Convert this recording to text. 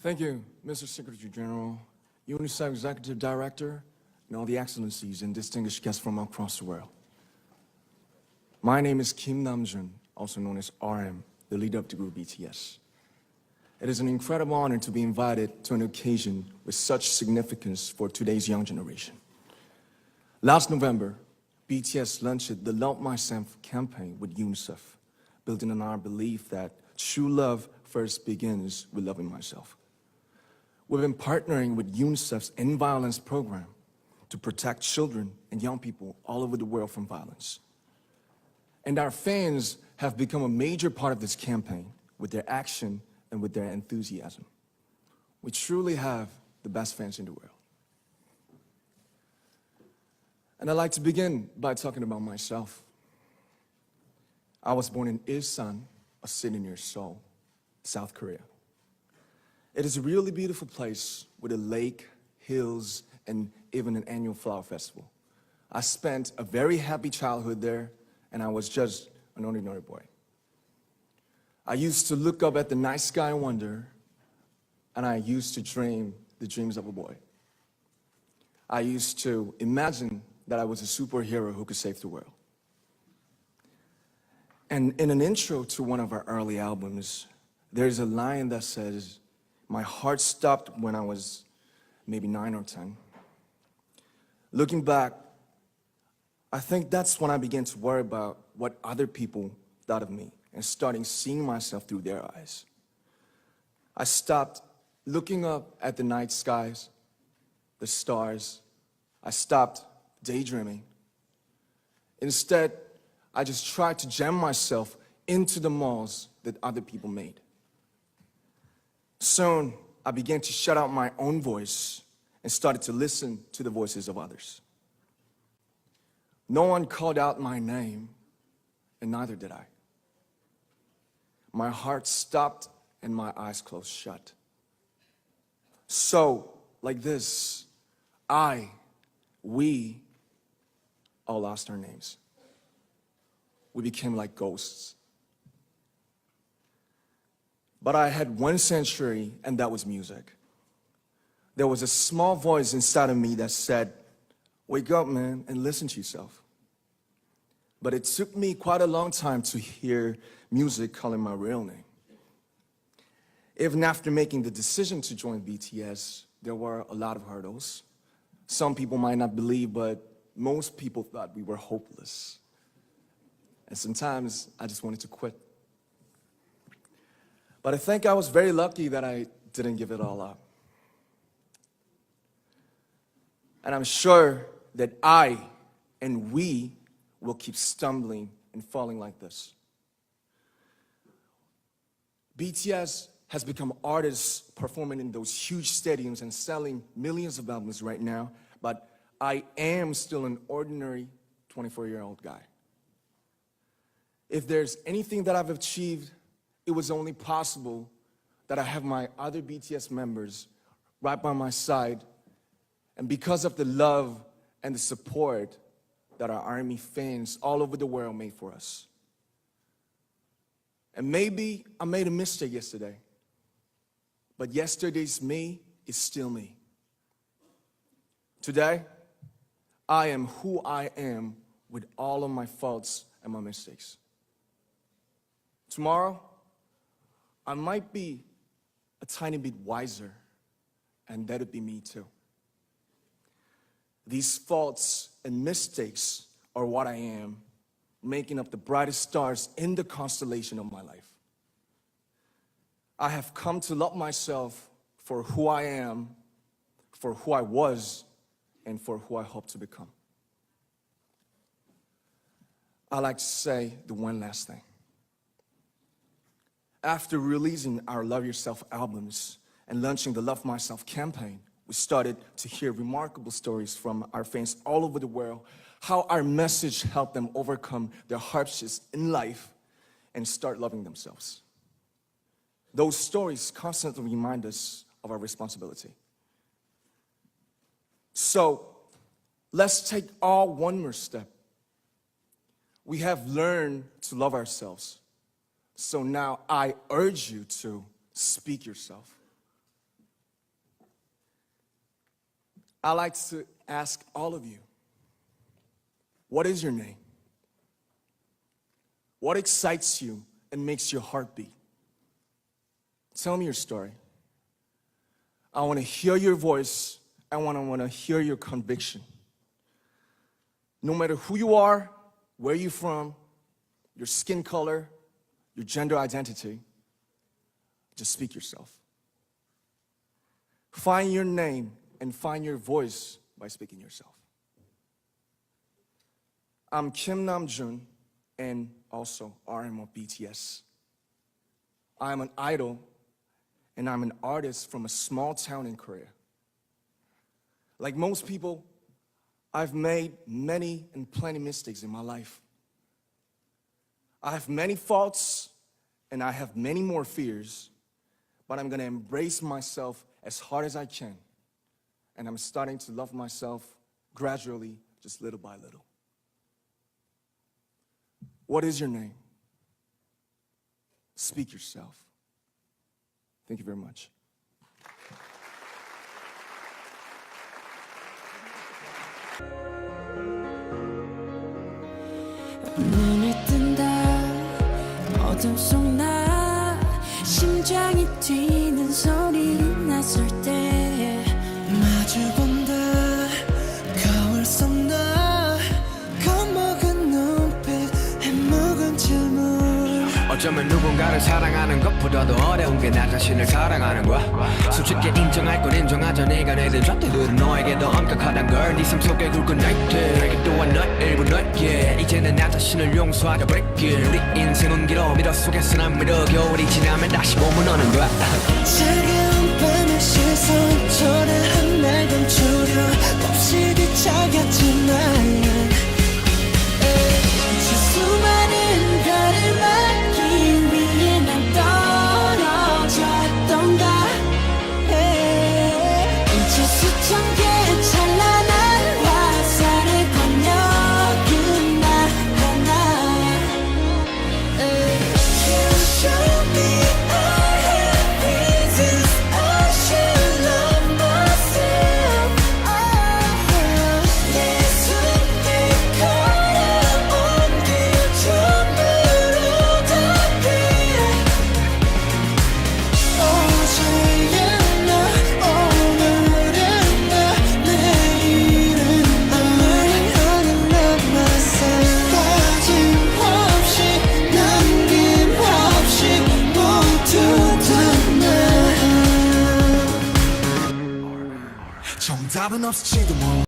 Thank you, Mr. Secretary General, UNICEF Executive Director, and all the excellencies and distinguished guests from across the world. My name is Kim Namjoon, also known as RM, the leader of the group BTS. It is an incredible honor to be invited to an occasion with such significance for today's young generation. Last November, BTS launched the Love Myself campaign with UNICEF, building on our belief that true love first begins with loving myself. We've been partnering with UNICEF's End Violence program to protect children and young people all over the world from violence. And our fans have become a major part of this campaign with their action and with their enthusiasm. We truly have the best fans in the world. And I'd like to begin by talking about myself. I was born in Ilsan, a city near Seoul, South Korea. It is a really beautiful place with a lake, hills, and even an annual flower festival. I spent a very happy childhood there, and I was just an ordinary boy. I used to look up at the night sky and wonder, and I used to dream the dreams of a boy. I used to imagine that I was a superhero who could save the world. And in an intro to one of our early albums, there's a line that says, "My heart stopped when I was maybe 9 or 10. Looking back, I think that's when I began to worry about what other people thought of me and starting seeing myself through their eyes. I stopped looking up at the night skies, the stars. I stopped daydreaming. Instead, I just tried to jam myself into the malls that other people made. Soon, I began to shut out my own voice and started to listen to the voices of others. No one called out my name, and neither did I. My heart stopped and my eyes closed shut. So, like this, we all lost our names. We became like ghosts. But I had one sanctuary, and that was music. There was a small voice inside of me that said, "Wake up, man, and listen to yourself." But it took me quite a long time to hear music calling my real name. Even after making the decision to join BTS, there were a lot of hurdles. Some people might not believe, but most people thought we were hopeless. And sometimes I just wanted to quit. But I think I was very lucky that I didn't give it all up. And I'm sure that I and we will keep stumbling and falling like this. BTS has become artists performing in those huge stadiums and selling millions of albums right now, but I am still an ordinary 24-year-old guy. If there's anything that I've achieved, it was only possible that I have my other BTS members right by my side, and because of the love and the support that our ARMY fans all over the world made for us. And maybe I made a mistake yesterday, but yesterday's me is still me. Today, I am who I am with all of my faults and my mistakes. Tomorrow, I might be a tiny bit wiser, and that'd be me too. These faults and mistakes are what I am, making up the brightest stars in the constellation of my life. I have come to love myself for who I am, for who I was, and for who I hope to become. I like to say the one last thing. After releasing our Love Yourself albums and launching the Love Myself campaign, we started to hear remarkable stories from our fans all over the world, how our message helped them overcome their hardships in life and start loving themselves. Those stories constantly remind us of our responsibility. So, let's take all one more step. We have learned to love ourselves. So now I urge you to speak yourself. I like to ask all of you, what is your name? What excites you and makes your heart beat? Tell me your story. I want to hear your voice. I want to hear your conviction. No matter who you are, where you're from, your skin color, your gender identity, just speak yourself. Find your name and find your voice by speaking yourself. I'm Kim Namjoon, and also RM of BTS. I'm an idol, and I'm an artist from a small town in Korea. Like most people, I've made many and plenty mistakes in my life. I have many faults, and I have many more fears, but I'm gonna embrace myself as hard as I can, and I'm starting to love myself gradually, just little by little. What is your name? Speak yourself. Thank you very much. 눈을 뜬다 어둠 속 나 심장이 뛰는 소리 났을 때 마주본다 거울 속 나 겁먹은 눈빛 해묵은 질문 어쩌면 누군가를 사랑하는 것보다도 어려운 게 나 자신을 사랑하는 거야. 솔직히 인정할 건 인정하자. 네가 내든 잣대들은 너에게 더 엄격하단 걸. 네 삶 속에 굵은 날들 또한 너 일부 너에게 이제는 나 자신을 용서하자 break. 우리 인생은 길어 미러 속에서 난 미러 겨울이 지나면 다시 봄은 오는 거야. 차가운 밤의 시선 초라한 날 감추려 몹시 뒤척였지 난 수많은 별을 막기 위해 난 떨어졌던가 이제 수천 개의 찬란한 화살을 건너긴 나 하나 You show me I have reasons I should love myself 내 손길 걸어온 길 전부로 답해 어제의 나 오늘의 나 내일은 I'm learning how to love myself 빠짐없이 남김없이 모두 다나 정답은 없을지도 몰라.